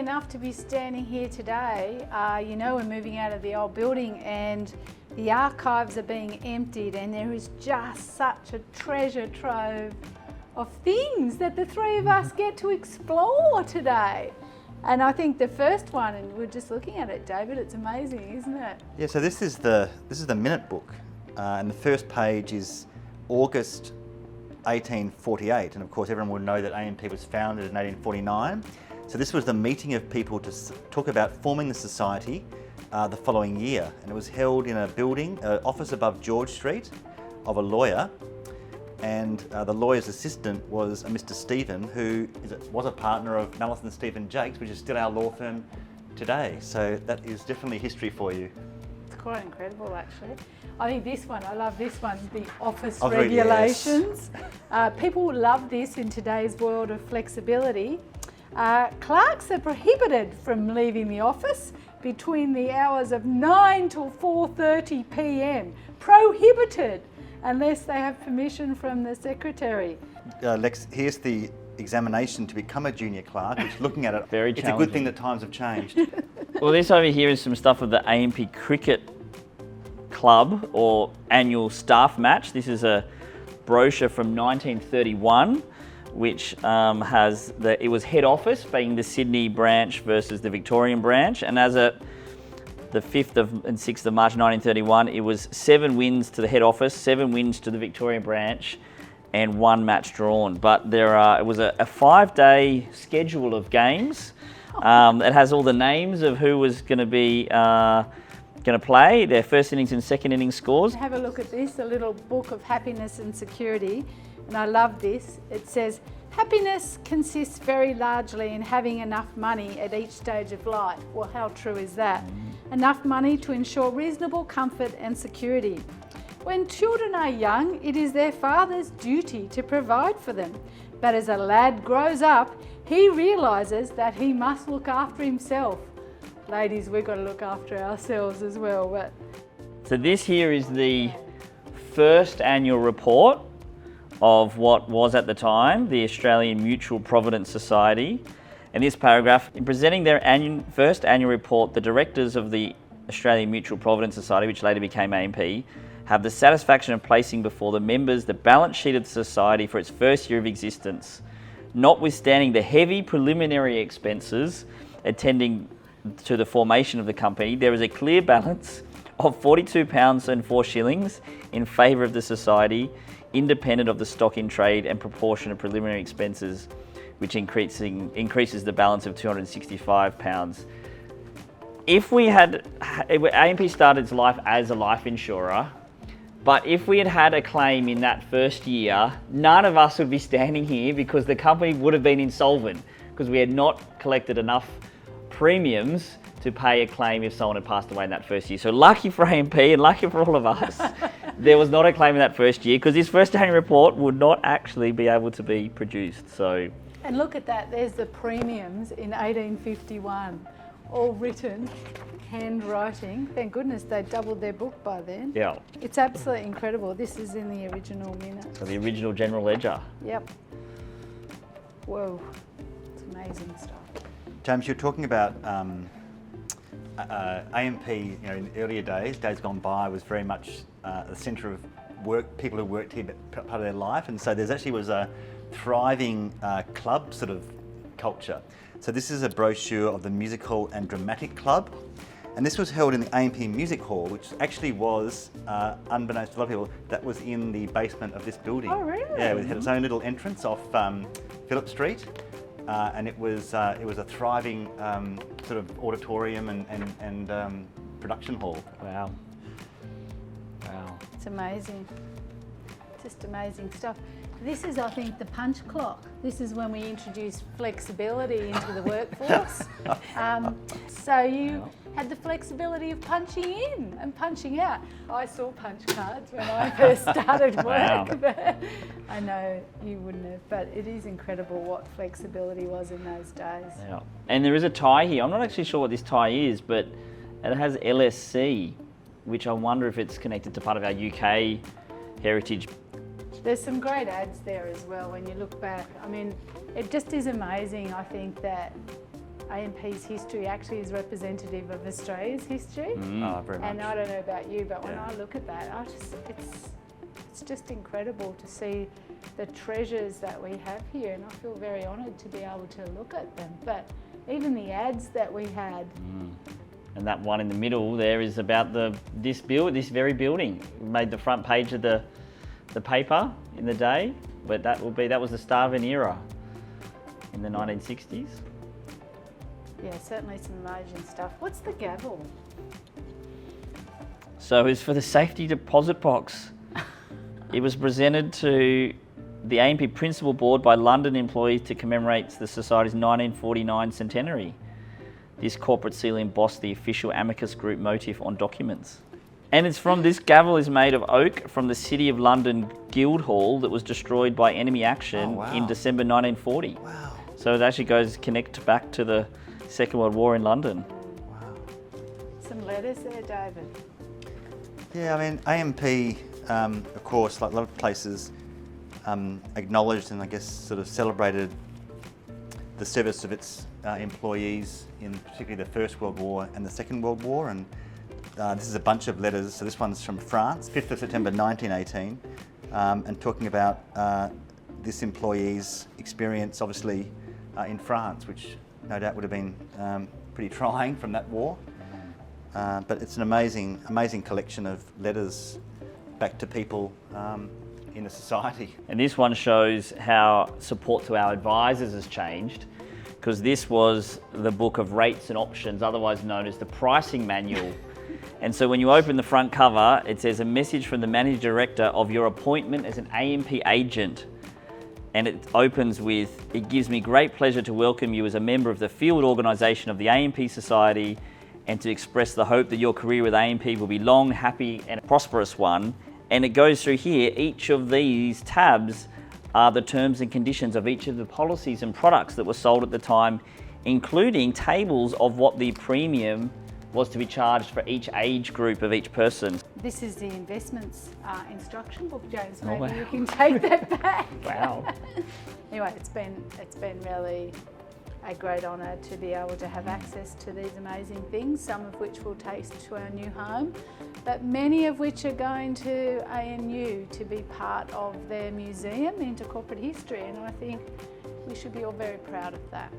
enough to be standing here today. We're moving out of the old building and the archives are being emptied, and there is just such a treasure trove of things that the three of us get to explore today. And I think the first one, and we're just looking at it, David, it's amazing, isn't it? Yeah, so this is the minute book, and the first page is August 1848, and of course everyone will know that AMP was founded in 1849. So this was the meeting of people to talk about forming the society the following year, and it was held in a building, office above George Street, of a lawyer, and the lawyer's assistant was a Mr. Stephen, who was a partner of Mallison Stephen Jakes, which is still our law firm today. So that is definitely history for you. It's quite incredible, actually. I think this one, I love this one, the office Yes. regulations. People love this in today's world of flexibility. Clerks are prohibited from leaving the office between the hours of 9 till 4:30 p.m. Prohibited, unless they have permission from the secretary. Lex, here's the examination to become a junior clerk, which looking at it, Very it's a good thing that times have changed. Well, this over here is some stuff of the AMP Cricket Club or annual staff match. This is a brochure from 1931, which it was head office being the Sydney branch versus the Victorian branch, and as at the 5th and 6th of March 1931, it was 7 wins to the head office, 7 wins to the Victorian branch, and 1 match drawn. But it was a 5-day schedule of games. It has all the names of who was going to be going to play, their first innings and second innings scores. Have a look at this, a little book of happiness and security, and I love this. It says, happiness consists very largely in having enough money at each stage of life. Well, how true is that? Enough money to ensure reasonable comfort and security. When children are young, it is their father's duty to provide for them. But as a lad grows up, he realises that he must look after himself. Ladies, we've got to look after ourselves as well. But So this here is the first annual report of what was at the time the Australian Mutual Provident Society. In this paragraph, in presenting their first annual report, the directors of the Australian Mutual Provident Society, which later became AMP, have the satisfaction of placing before the members the balance sheet of the society for its first year of existence. Notwithstanding the heavy preliminary expenses attending to the formation of the company, there is a clear balance of £42 and 4 shillings in favour of the society, independent of the stock in trade and proportion of preliminary expenses, which increases the balance of £265. If we had, AMP started its life as a life insurer, but if we had had a claim in that first year, none of us would be standing here because the company would have been insolvent because we had not collected enough premiums to pay a claim if someone had passed away in that first year. So lucky for AMP and lucky for all of us, there was not a claim in that first year because this first annual report would not actually be able to be produced. So, and look at that, there's the premiums in 1851, all written, handwriting. Thank goodness they doubled their book by then. yeah. It's absolutely incredible. This is in the original minutes. So the original general ledger. Yep. Whoa, it's amazing stuff. James, you're talking about AMP, in earlier days gone by, was very much the centre of work, people who worked here, part of their life, and so there's actually was a thriving club sort of culture. So this is a brochure of the Musical and Dramatic Club, and this was held in the AMP Music Hall, which actually was, unbeknownst to a lot of people, that was in the basement of this building. Oh, really? Yeah, it had its own little entrance off Phillip Street. And it was a thriving sort of auditorium and production hall. Wow. Wow. It's amazing. Just amazing stuff. This is, I think, the punch clock. This is when we introduced flexibility into the workforce. So you had the flexibility of punching in and punching out. I saw punch cards when I first started work. Wow. But I know you wouldn't have, but it is incredible what flexibility was in those days. Yeah. And there is a tie here. I'm not actually sure what this tie is, but it has LSC, which I wonder if it's connected to part of our UK heritage. There's some great ads there as well when you look back. I mean, it just is amazing, I think, that AMP's history actually is representative of Australia's history. Oh, very much. And I don't know about you, but when Yeah. I look at that, it's just incredible to see the treasures that we have here, and I feel very honoured to be able to look at them. But even the ads that we had. And that one in the middle there is about this very building. It made the front page of the paper in the day, but that was the start of an era in the 1960s. Yeah, certainly some amazing stuff. What's the gavel? So it's for the safety deposit box. It was presented to the AMP Principal Board by London employees to commemorate the Society's 1949 centenary. This corporate seal embossed the official amicus group motif on documents. And it's from this gavel is made of oak from the City of London Guildhall that was destroyed by enemy action in December 1940. Wow. So it actually connect back to the Second World War in London. Wow. Some letters there, David. Yeah, I mean, AMP, of course, like a lot of places, acknowledged and I guess sort of celebrated the service of its employees in particularly the First World War and the Second World War. And this is a bunch of letters. So this one's from France, 5th of September 1918, and talking about this employee's experience, obviously, in France, which no doubt would have been pretty trying from that war. But it's an amazing collection of letters back to people in the society. And this one shows how support to our advisors has changed, because this was the book of rates and options, otherwise known as the pricing manual. And so when you open the front cover, it says a message from the Managing Director of your appointment as an AMP agent. And it opens with, it gives me great pleasure to welcome you as a member of the field organisation of the AMP Society and to express the hope that your career with AMP will be long, happy and a prosperous one. And it goes through here, each of these tabs are the terms and conditions of each of the policies and products that were sold at the time, including tables of what the premium was to be charged for each age group of each person. This is the investments instruction book, James. Oh, Maybe wow. you can take that back. Wow. Anyway, it's been really a great honour to be able to have access to these amazing things, some of which we'll take to our new home, but many of which are going to ANU to be part of their museum into corporate history, and I think we should be all very proud of that.